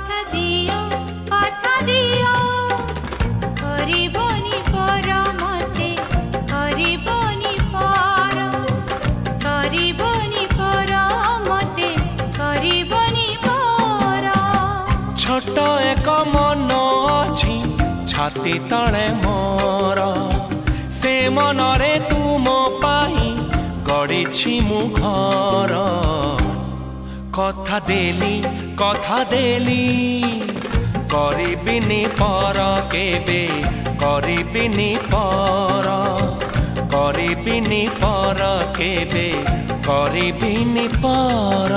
কথা দিও করিবনি পর মতে করিবনি পর মতে করিবনি পর। ছোট এক মন ଅଛି ଛାତି ତଳେ ମୋର ସେ ମନରେ ତୁମ ପାଇଁ ଗଢ଼ିଛି ମୁଁ ଘର। କଥା ଦେଲି କରିବିନି ପର କେବେ କରିବିନି ପର କେବେ କରିବିନି ପର।